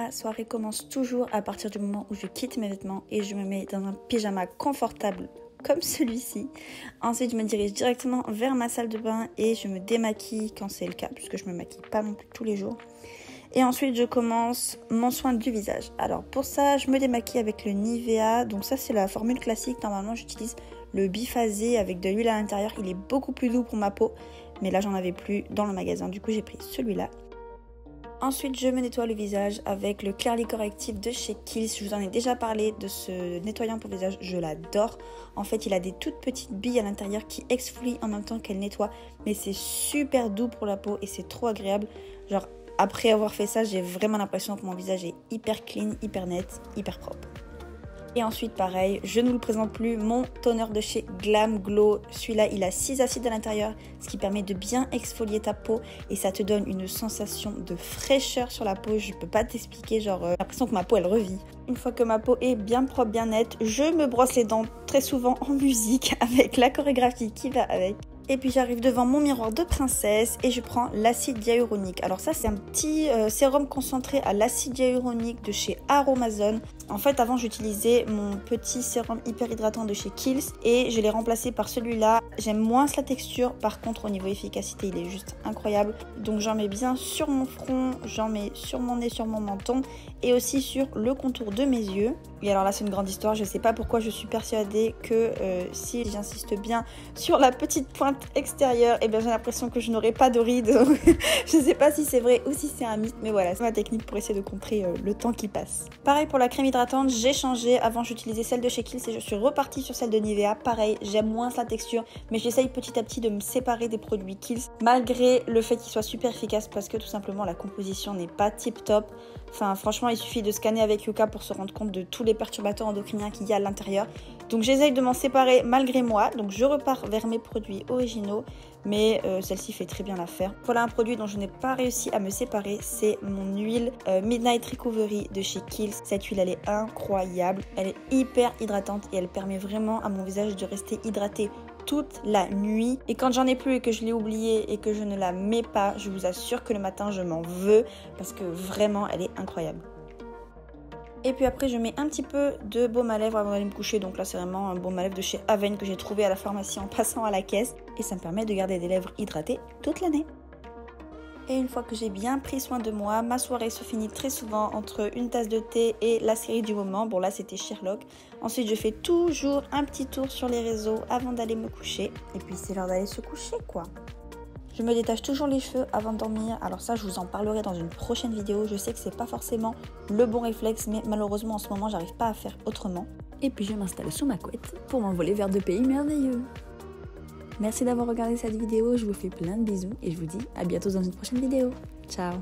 Ma soirée commence toujours à partir du moment où je quitte mes vêtements et je me mets dans un pyjama confortable comme celui-ci. Ensuite, je me dirige directement vers ma salle de bain et je me démaquille quand c'est le cas, puisque je me maquille pas non plus tous les jours. Et ensuite, je commence mon soin du visage. Alors pour ça, je me démaquille avec le Nivea. Donc ça, c'est la formule classique. Normalement, j'utilise le biphasé avec de l'huile à l'intérieur. Il est beaucoup plus doux pour ma peau. Mais là, j'en avais plus dans le magasin. Du coup, j'ai pris celui-là. Ensuite, je me nettoie le visage avec le Clearly Corrective de chez Kiehl's. Je vous en ai déjà parlé de ce nettoyant pour visage, je l'adore. En fait, il a des toutes petites billes à l'intérieur qui exfolient en même temps qu'elle nettoie. Mais c'est super doux pour la peau et c'est trop agréable. Genre, après avoir fait ça, j'ai vraiment l'impression que mon visage est hyper clean, hyper net, hyper propre. Et ensuite, pareil, je ne vous le présente plus, mon toner de chez Glam Glow. Celui-là, il a 6 acides à l'intérieur, ce qui permet de bien exfolier ta peau et ça te donne une sensation de fraîcheur sur la peau. Je peux pas t'expliquer, genre, j'ai l'impression que ma peau, elle revit. Une fois que ma peau est bien propre, bien nette, je me brosse les dents très souvent en musique avec la chorégraphie qui va avec. Et puis j'arrive devant mon miroir de princesse et je prends l'acide hyaluronique. Alors ça, c'est un petit sérum concentré à l'acide hyaluronique de chez Aromazone. En fait, avant, j'utilisais mon petit sérum hyper hydratant de chez Kiehl's et je l'ai remplacé par celui-là. J'aime moins la texture, par contre au niveau efficacité, il est juste incroyable. Donc j'en mets bien sur mon front, j'en mets sur mon nez, sur mon menton et aussi sur le contour de mes yeux. Et alors là, c'est une grande histoire, je sais pas pourquoi je suis persuadée que si j'insiste bien sur la petite pointe extérieure, et bien j'ai l'impression que je n'aurai pas de rides. Je sais pas si c'est vrai ou si c'est un mythe, mais voilà, c'est ma technique pour essayer de contrer le temps qui passe. Pareil pour la crème hydratante, j'ai changé. Avant, j'utilisais celle de chez Kiehl's et je suis repartie sur celle de Nivea. Pareil, j'aime moins la texture, mais j'essaye petit à petit de me séparer des produits Kiehl's, malgré le fait qu'ils soient super efficaces, parce que tout simplement la composition n'est pas tip top. Enfin, franchement, il suffit de scanner avec Yuka pour se rendre compte de tous les perturbateurs endocriniens qu'il y a à l'intérieur. Donc j'essaye de m'en séparer malgré moi. Donc je repars vers mes produits originaux, mais celle-ci fait très bien l'affaire. Voilà un produit dont je n'ai pas réussi à me séparer, c'est mon huile Midnight Recovery de chez Kiehl's. Cette huile, elle est incroyable, elle est hyper hydratante et elle permet vraiment à mon visage de rester hydraté toute la nuit. Et quand j'en ai plus et que je l'ai oubliée et que je ne la mets pas, je vous assure que le matin je m'en veux parce que vraiment elle est incroyable. Et puis après je mets un petit peu de baume à lèvres avant d'aller me coucher. Donc là c'est vraiment un baume à lèvres de chez Avène que j'ai trouvé à la pharmacie en passant à la caisse. Et ça me permet de garder des lèvres hydratées toute l'année. Et une fois que j'ai bien pris soin de moi, ma soirée se finit très souvent entre une tasse de thé et la série du moment. Bon là c'était Sherlock. Ensuite je fais toujours un petit tour sur les réseaux avant d'aller me coucher. Et puis c'est l'heure d'aller se coucher quoi. Je me détache toujours les cheveux avant de dormir. Alors ça je vous en parlerai dans une prochaine vidéo. Je sais que c'est pas forcément le bon réflexe, mais malheureusement en ce moment j'arrive pas à faire autrement. Et puis je m'installe sous ma couette pour m'envoler vers de pays merveilleux. Merci d'avoir regardé cette vidéo, je vous fais plein de bisous et je vous dis à bientôt dans une prochaine vidéo. Ciao!